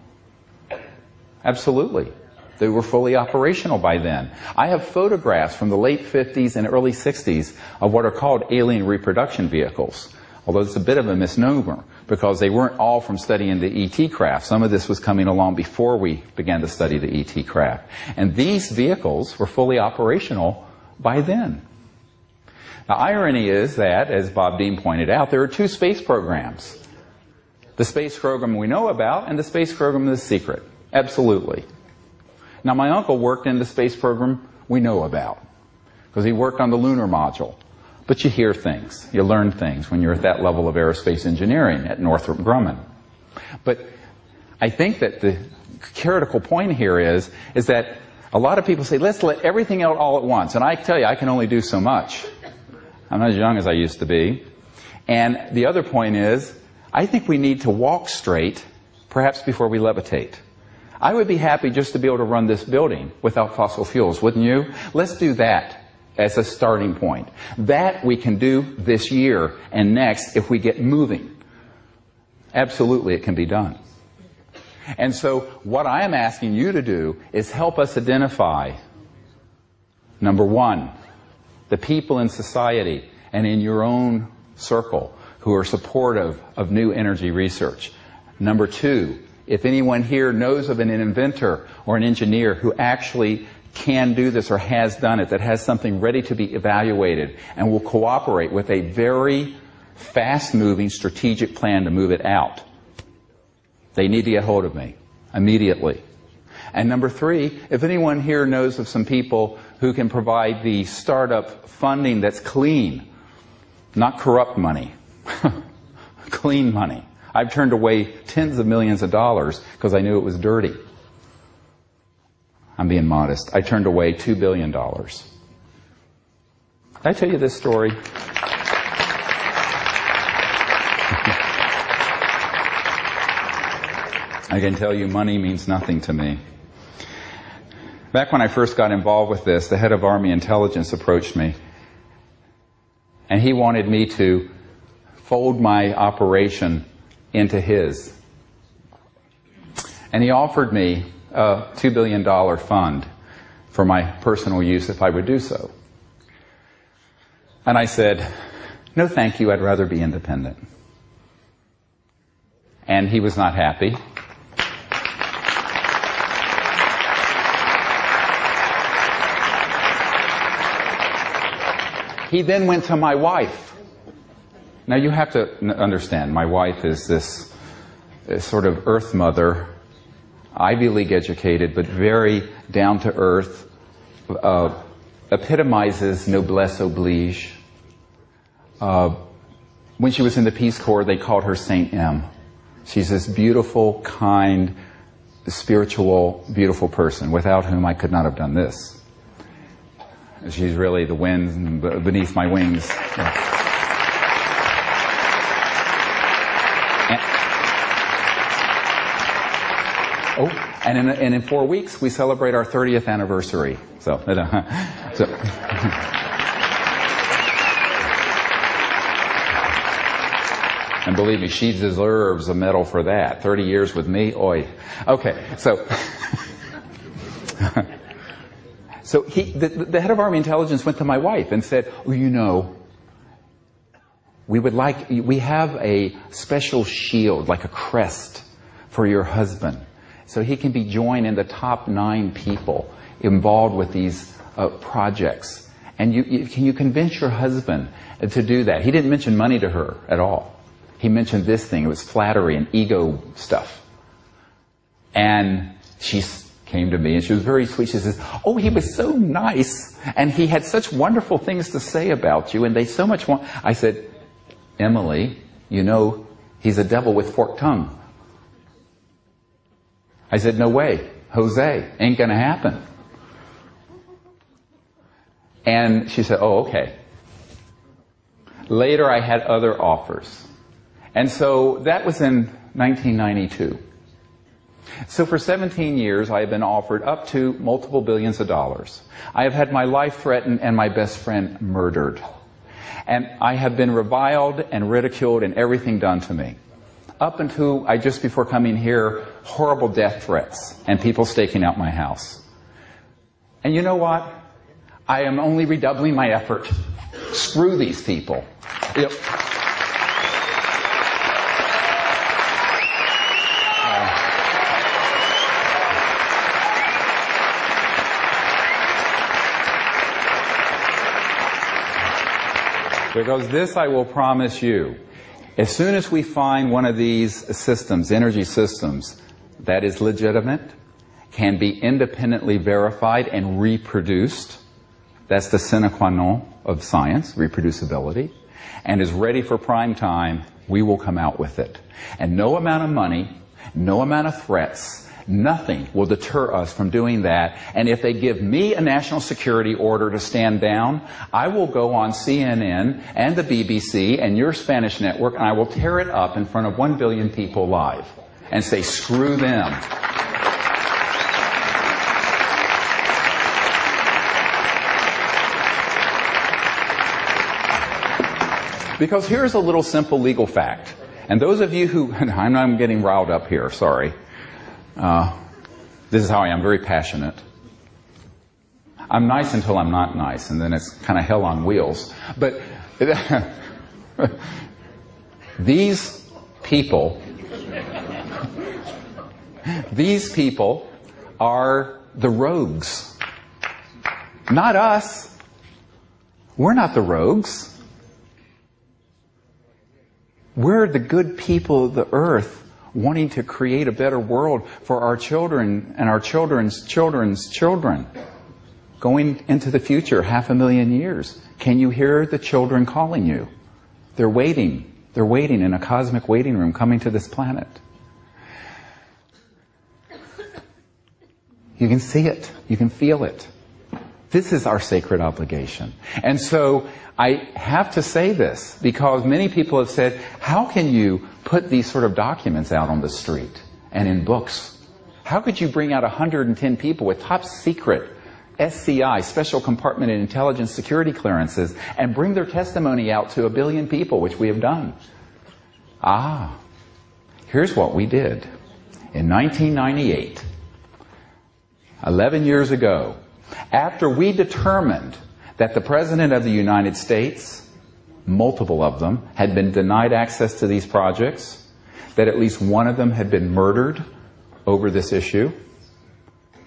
Absolutely. They were fully operational by then. I have photographs from the late 50s and early 60s of what are called alien reproduction vehicles. Although it's a bit of a misnomer, because they weren't all from studying the ET craft. Some of this was coming along before we began to study the ET craft. And these vehicles were fully operational by then. The irony is that, as Bob Dean pointed out, there are 2 space programs. The space program we know about and the space program that's secret. Absolutely. Now, my uncle worked in the space program we know about, because he worked on the lunar module. But you hear things, you learn things when you're at that level of aerospace engineering at Northrop Grumman. But I think that the critical point here is that a lot of people say, let's let everything out all at once. And I tell you, I can only do so much. I'm not as young as I used to be. And the other point is, I think we need to walk straight, perhaps before we levitate. I would be happy just to be able to run this building without fossil fuels, wouldn't you? Let's do that as a starting point. That we can do this year and next if we get moving. Absolutely, it can be done. And so what I am asking you to do is help us identify, number 1, the people in society and in your own circle who are supportive of new energy research. Number 2, if anyone here knows of an inventor or an engineer who actually can do this or has done it, that has something ready to be evaluated and will cooperate with a very fast-moving strategic plan to move it out, they need to get hold of me immediately. And number 3, if anyone here knows of some people who can provide the startup funding that's clean, not corrupt money, clean money. I've turned away tens of millions of dollars because I knew it was dirty. I'm being modest. I turned away $2 billion. Did I tell you this story? I can tell you money means nothing to me. Back when I first got involved with this, the head of Army intelligence approached me. And he wanted me to fold my operation into his. And he offered me a $2 billion fund for my personal use if I would do so. And I said, no thank you, I'd rather be independent. And he was not happy. He then went to my wife. Now you have to understand, my wife is this sort of earth mother, Ivy League educated, but very down to earth, epitomizes noblesse oblige. When she was in the Peace Corps, they called her Saint M. She's this beautiful, kind, spiritual, beautiful person, without whom I could not have done this. She's really the wind beneath my wings. And in 4 weeks, we celebrate our 30th anniversary. So And believe me, she deserves a medal for that. 30 years with me, oi. Okay, so... So the head of Army Intelligence went to my wife and said, oh, you know, we have a special shield, like a crest, for your husband. So he can be joined in the top 9 people involved with these projects. And can you convince your husband to do that? He didn't mention money to her at all. He mentioned this thing. It was flattery and ego stuff. And she came to me and she was very sweet. She says, oh, he was so nice and he had such wonderful things to say about you and they so much want... I said, Emily, you know, he's a devil with forked tongue. I said, no way, Jose, ain't gonna happen. And she said, oh, okay. Later I had other offers. And so that was in 1992. So for 17 years I have been offered up to multiple billions of dollars. I have had my life threatened and my best friend murdered. And I have been reviled and ridiculed and everything done to me. Up until just before coming here, horrible death threats and people staking out my house. And you know what? I am only redoubling my effort. Screw these people. Because this I will promise you, as soon as we find one of these systems, energy systems, that is legitimate, can be independently verified and reproduced, that's the sine qua non of science, reproducibility, and is ready for prime time, we will come out with it. And no amount of money, no amount of threats, nothing will deter us from doing that. And if they give me a national security order to stand down, I will go on CNN and the BBC and your Spanish network and I will tear it up in front of 1 billion people live and say, screw them. Because here's a little simple legal fact. And those of you who, I'm getting riled up here, sorry. This is how I am, very passionate. I'm nice until I'm not nice, and then it's kind of hell on wheels. But these people are the rogues. Not us. We're not the rogues. We're the good people of the earth wanting to create a better world for our children and our children's children's children. Going into the future, 500,000 years. Can you hear the children calling you? They're waiting. They're waiting in a cosmic waiting room coming to this planet. You can see it. You can feel it. This is our sacred obligation. And so I have to say this because many people have said, how can you put these sort of documents out on the street and in books? How could you bring out 110 people with top secret SCI, special compartment and intelligence security clearances, and bring their testimony out to 1 billion people, which we have done? Here's what we did. In 1998, 11 years ago, after we determined that the President of the United States, multiple of them, had been denied access to these projects, that at least one of them had been murdered over this issue.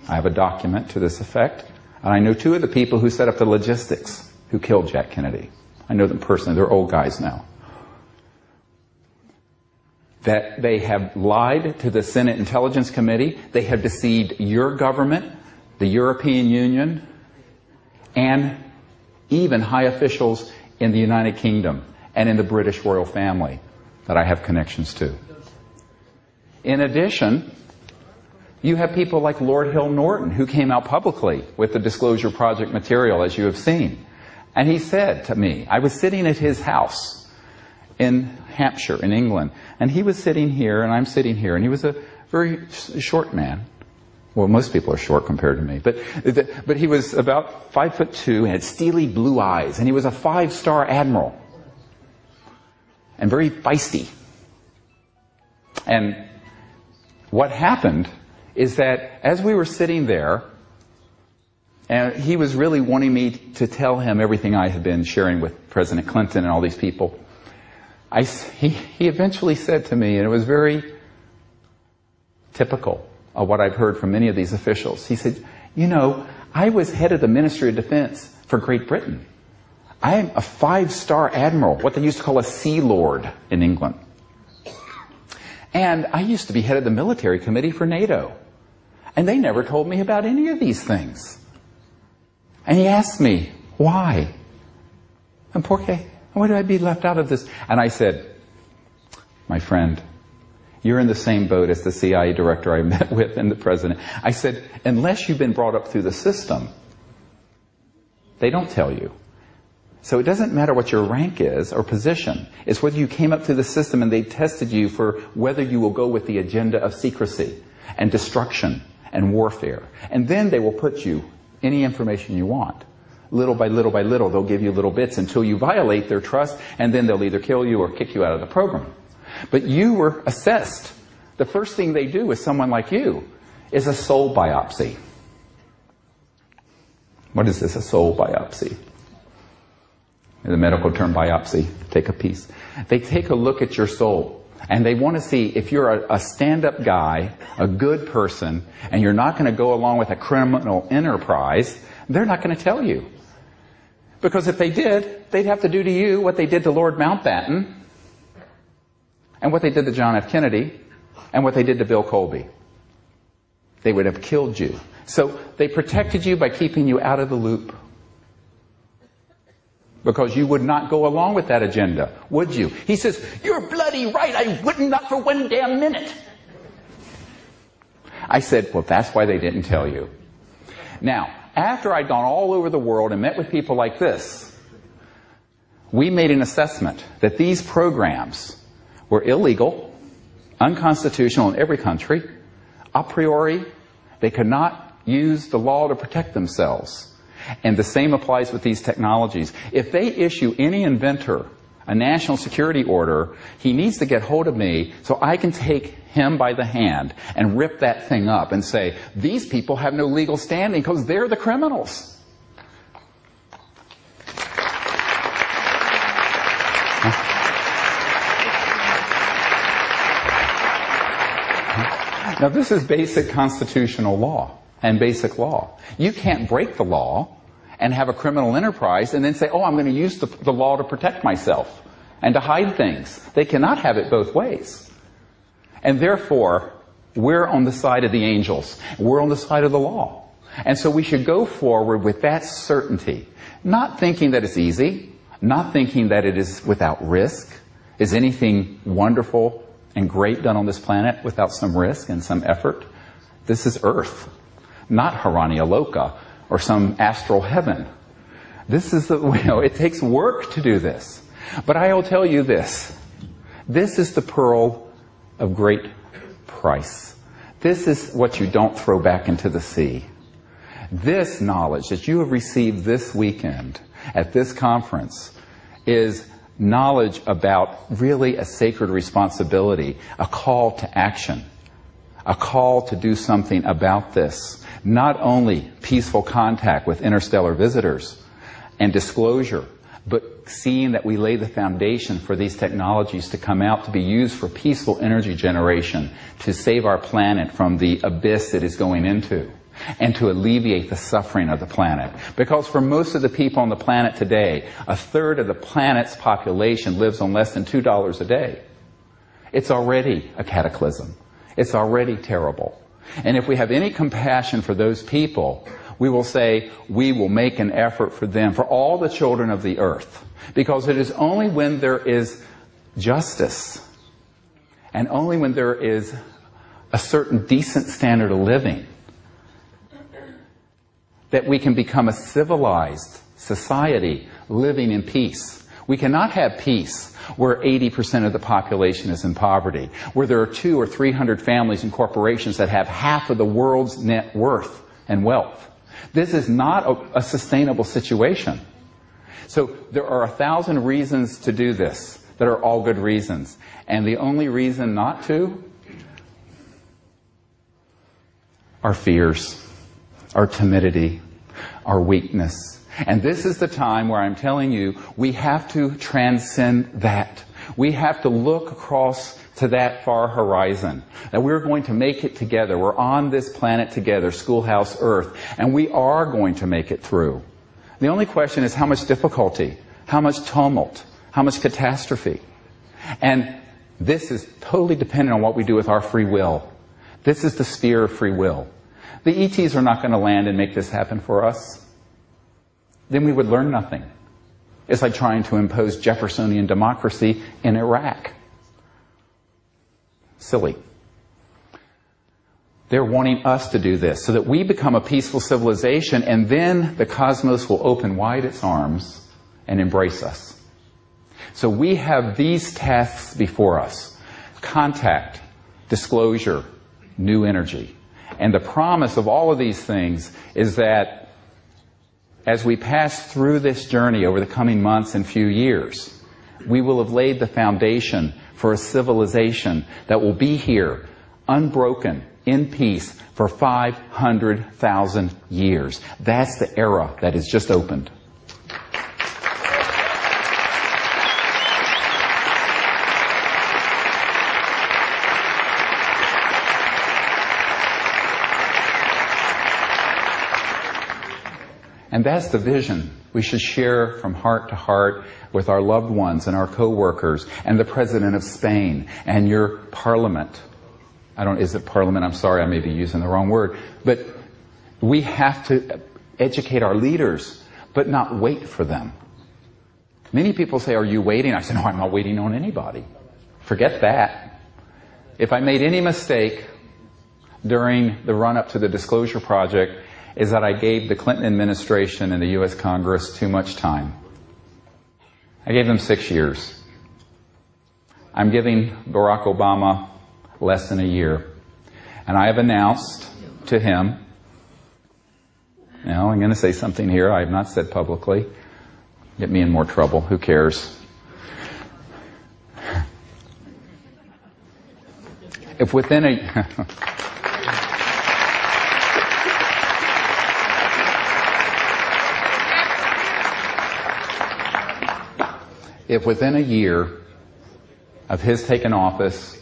I have a document to this effect. And I know 2 of the people who set up the logistics who killed Jack Kennedy. I know them personally. They're old guys now. That they have lied to the Senate Intelligence Committee. They have deceived your government, the European Union, and even high officials in the United Kingdom and in the British royal family that I have connections to. In addition, you have people like Lord Hill Norton who came out publicly with the Disclosure Project material, as you have seen. And he said to me, I was sitting at his house in Hampshire, in England, and he was sitting here and I'm sitting here, and he was a very short man. Well, most people are short compared to me. But he was about 5'2" and had steely blue eyes. And he was a 5-star admiral. And very feisty. And what happened is that as we were sitting there, and he was really wanting me to tell him everything I had been sharing with President Clinton and all these people, he eventually said to me, and it was very typical of what I've heard from many of these officials. He said, you know, I was head of the Ministry of Defense for Great Britain. I am a 5-star admiral, what they used to call a Sea Lord in England. And I used to be head of the military committee for NATO. And they never told me about any of these things. And he asked me, why? And por qué? Why do I be left out of this? And I said, my friend, you're in the same boat as the CIA director I met with and the president. I said, unless you've been brought up through the system, they don't tell you. So it doesn't matter what your rank is or position. It's whether you came up through the system and they tested you for whether you will go with the agenda of secrecy and destruction and warfare. And then they will put you any information you want. Little by little by little, they'll give you little bits until you violate their trust, and then they'll either kill you or kick you out of the program. But you were assessed. The first thing they do with someone like you is a soul biopsy. What is this, a soul biopsy? The medical term biopsy, take a piece. They take a look at your soul, and they want to see if you're a stand-up guy, a good person, and you're not going to go along with a criminal enterprise. They're not going to tell you. Because if they did, they'd have to do to you what they did to Lord Mountbatten, and what they did to John F. Kennedy, and what they did to Bill Colby. They would have killed you. So they protected you by keeping you out of the loop. Because you would not go along with that agenda, would you? He says, you're bloody right, I wouldn't, not for one damn minute. I said, well, that's why they didn't tell you. Now, after I'd gone all over the world and met with people like this, we made an assessment that these programs were illegal, unconstitutional in every country, a priori. They could not use the law to protect themselves. And the same applies with these technologies. If they issue any inventor a national security order, he needs to get hold of me so I can take him by the hand and rip that thing up and say, these people have no legal standing because they're the criminals. Now, this is basic constitutional law and basic law. You can't break the law and have a criminal enterprise and then say, oh, I'm going to use the law to protect myself and to hide things. They cannot have it both ways. And therefore, we're on the side of the angels. We're on the side of the law. And so we should go forward with that certainty, not thinking that it's easy, not thinking that it is without risk. Is anything wonderful and great done on this planet without some risk and some effort? This is Earth, not Harania Loka or some astral heaven. This is the, it takes work to do this. But I will tell you this. This is the pearl of great price. This is what you don't throw back into the sea. This knowledge that you have received this weekend at this conference is knowledge about really a sacred responsibility, a call to action, a call to do something about this. Not only peaceful contact with interstellar visitors and disclosure, but seeing that we lay the foundation for these technologies to come out to be used for peaceful energy generation, to save our planet from the abyss it is going into, and to alleviate the suffering of the planet. Because for most of the people on the planet today, 1/3 of the planet's population lives on less than $2 a day. It's already a cataclysm. It's already terrible. And if we have any compassion for those people, we will say we will make an effort for them, for all the children of the earth. Because it is only when there is justice and only when there is a certain decent standard of living that we can become a civilized society living in peace. We cannot have peace where 80% of the population is in poverty, where there are 200 or 300 families and corporations that have half of the world's net worth and wealth. This is not a sustainable situation. So there are 1,000 reasons to do this that are all good reasons. And the only reason not to our fears, our timidity, our weakness. And this is the time where I'm telling you, we have to transcend that. We have to look across to that far horizon, that we're going to make it together. We're on this planet together, Schoolhouse Earth, and we are going to make it through. The only question is how much difficulty, how much tumult, how much catastrophe. And this is totally dependent on what we do with our free will. This is the sphere of free will. The ETs are not going to land and make this happen for us. Then we would learn nothing. It's like trying to impose Jeffersonian democracy in Iraq. Silly. They're wanting us to do this so that we become a peaceful civilization, and then the cosmos will open wide its arms and embrace us. So we have these tasks before us: contact, disclosure, new energy. And the promise of all of these things is that as we pass through this journey over the coming months and few years, we will have laid the foundation for a civilization that will be here, unbroken, in peace, for 500,000 years. That's the era that has just opened. And that's the vision we should share from heart to heart with our loved ones and our co-workers and the President of Spain and your parliament. Is it parliament? I'm sorry, I may be using the wrong word. But we have to educate our leaders, but not wait for them. Many people say, are you waiting? I say, no, I'm not waiting on anybody. Forget that. If I made any mistake during the run-up to the Disclosure Project, is that I gave the Clinton administration and the U.S. Congress too much time. I gave them 6 years. I'm giving Barack Obama less than a year. And I have announced to him, I'm going to say something here I have not said publicly. Get me in more trouble. Who cares? If within a... If within a year of his taking office,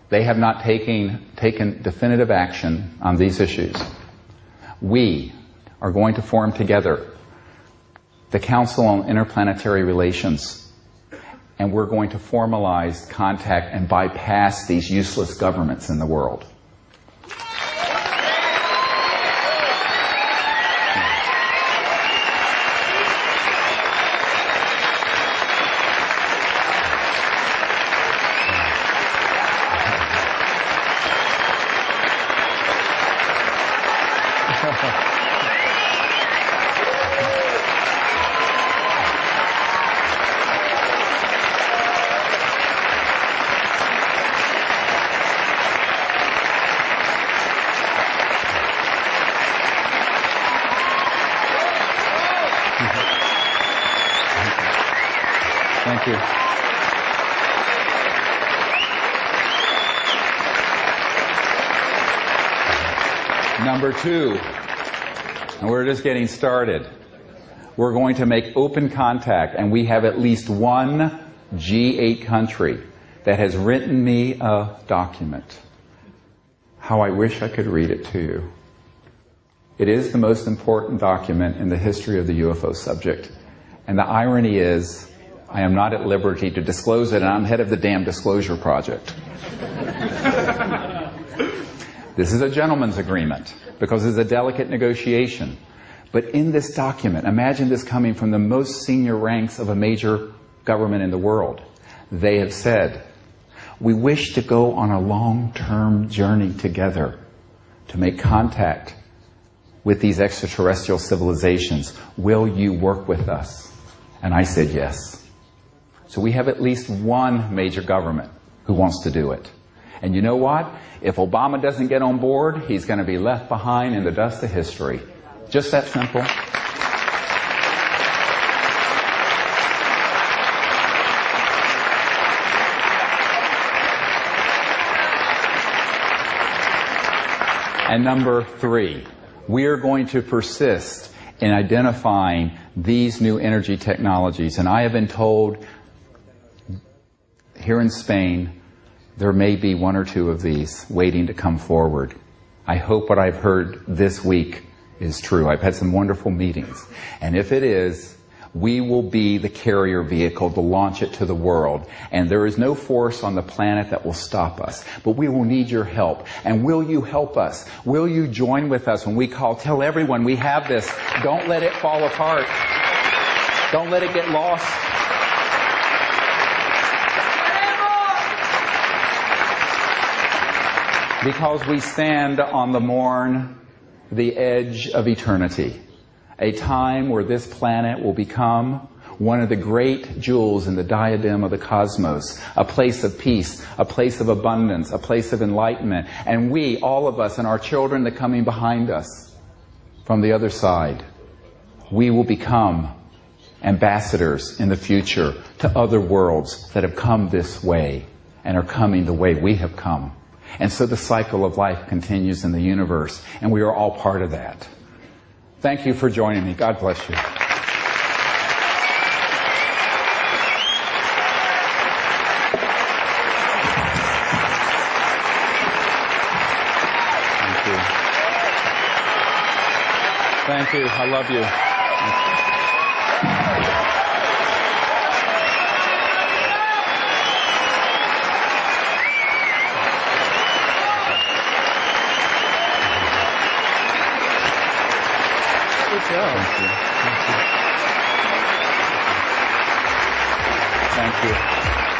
they have not taken definitive action on these issues, we are going to form together the Council on Interplanetary Relations, and we're going to formalize contact and bypass these useless governments in the world. Thank you. Number 2, and we're just getting started. We're going to make open contact, and we have at least one G8 country that has written me a document. How I wish I could read it to you. It is the most important document in the history of the UFO subject. And the irony is, I am not at liberty to disclose it, and I'm head of the damn Disclosure Project. This is a gentleman's agreement, because it's a delicate negotiation. But in this document, imagine this coming from the most senior ranks of a major government in the world. They have said, we wish to go on a long-term journey together to make contact with these extraterrestrial civilizations. Will you work with us? And I said yes. So we have at least one major government who wants to do it. And you know what? If Obama doesn't get on board, he's going to be left behind in the dust of history. Just that simple. And number 3, we are going to persist in identifying these new energy technologies. And I have been told here in Spain, there may be 1 or 2 of these waiting to come forward. I hope what I've heard this week is true. I've had some wonderful meetings. And if it is, we will be the carrier vehicle to launch it to the world. And there is no force on the planet that will stop us. But we will need your help. And will you help us? Will you join with us when we call? Tell everyone we have this. Don't let it fall apart. Don't let it get lost. Because we stand on the edge of eternity. A time where this planet will become one of the great jewels in the diadem of the cosmos, a place of peace, a place of abundance, a place of enlightenment. And we, all of us, and our children that are coming behind us from the other side, we will become ambassadors in the future to other worlds that have come this way and are coming the way we have come. And so the cycle of life continues in the universe, and we are all part of that. Thank you for joining me. God bless you. Thank you. I love you. Thank you. Thank you.